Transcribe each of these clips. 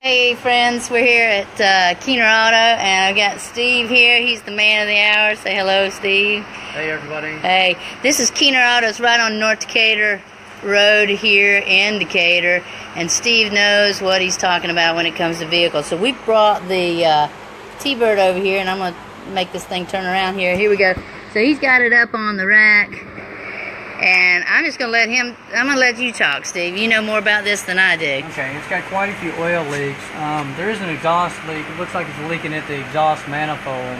Hey friends, we're here at Keener Auto, and I've got Steve here. He's the man of the hour. Say hello, Steve. Hey everybody. Hey, this is Keener Auto's right on North Decatur Road here in Decatur, and Steve knows what he's talking about when it comes to vehicles. So we brought the T-Bird over here, and I'm going to make this thing turn around here. Here we go. So he's got it up on the rack. And I'm just going to let you talk, Steve. You know more about this than I do. Okay, it's got quite a few oil leaks. There is an exhaust leak. It looks like it's leaking at the exhaust manifold.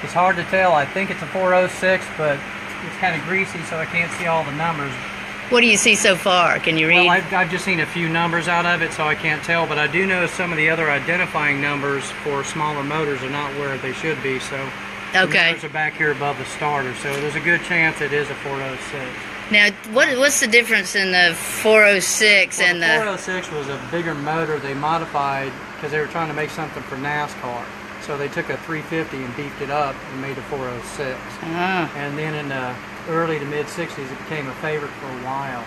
It's hard to tell. I think it's a 406, but it's kind of greasy, so I can't see all the numbers. What do you see so far? Can you read? Well, I've just seen a few numbers out of it, so I can't tell, but I do know some of the other identifying numbers for smaller motors are not where they should be, so... Okay. The numbers are back here above the starter, so there's a good chance it is a 406. Now, what's the difference in the 406 and the... 406 was a bigger motor they modified because they were trying to make something for NASCAR. So they took a 350 and beefed it up and made a 406. And then in the early to mid 60s, it became a favorite for a while.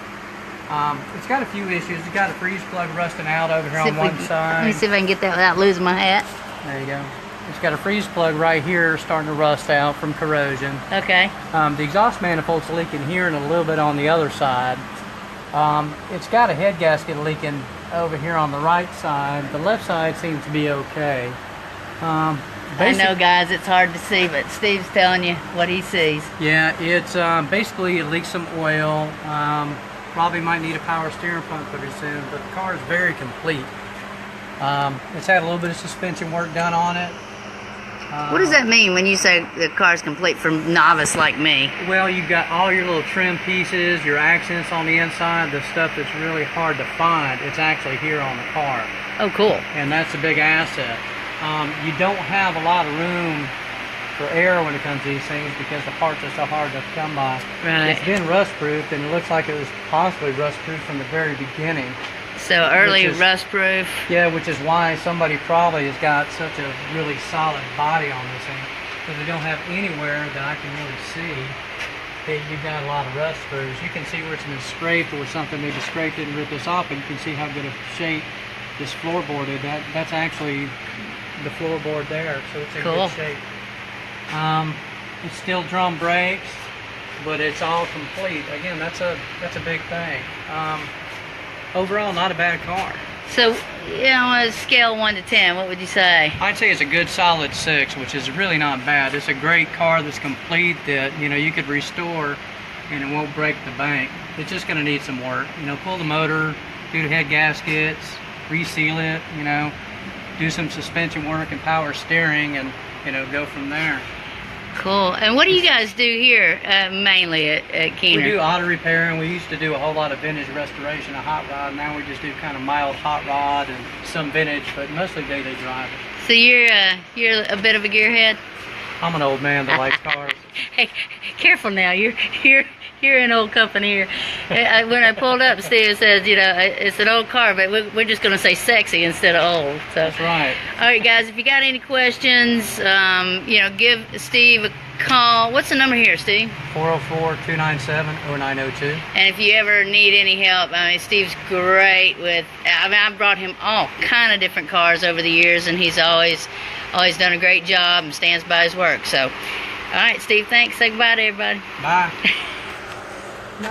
It's got a few issues. It's got a freeze plug rusting out over here on one side. Let me see if I can get that without losing my hat. There you go. It's got a freeze plug right here starting to rust out from corrosion. Okay. The exhaust manifold's leaking here and a little bit on the other side. It's got a head gasket leaking over here on the right side. The left side seems to be okay. I know, guys, it's hard to see, but Steve's telling you what he sees. Yeah, it's basically it leaks some oil. Probably might need a power steering pump pretty soon, but the car is very complete. It's had a little bit of suspension work done on it. What does that mean when you say the car's complete for novice like me? Well, you've got all your little trim pieces, your accents on the inside, the stuff that's really hard to find. It's actually here on the car. Oh, cool. And that's a big asset. You don't have a lot of room for error when it comes to these things because the parts are so hard to come by. Right. It's been rust-proofed, and it looks like it was possibly rust-proofed from the very beginning. So early rust-proof. Yeah, which is why somebody probably has got such a really solid body on this thing, because we don't have anywhere that I can really see that you've got a lot of rust throughs. You can see where it's been scraped or something maybe scraped it and ripped this off, and you can see how good a shape this floorboard is. That's actually the floorboard there, so it's in good shape. It's still drum brakes, but it's all complete. Again, that's a big thing. Overall, not a bad car. So, on a scale 1 to 10, what would you say? I'd say it's a good solid 6, which is really not bad. It's a great car that's complete that, you could restore and it won't break the bank. It's just going to need some work. Pull the motor, do the head gaskets, reseal it, do some suspension work and power steering, and, go from there. Cool. And what do you guys do here mainly at Keener? We do auto repair, and we used to do a whole lot of vintage restoration of hot rod. Now we just do kind of mild hot rod and some vintage, but mostly daily driving. So you're a bit of a gearhead? I'm an old man that likes cars. Hey, careful now. You're in old company here. When I pulled up, Steve says, it's an old car, but we're just going to say sexy instead of old. So. That's right. All right, guys, if you got any questions, give Steve a call. What's the number here, Steve? 404-297-0902. And if you ever need any help, Steve's great with, I've brought him all kind of different cars over the years, and he's always done a great job and stands by his work. So, all right, Steve, thanks. Say goodbye to everybody. Bye. No,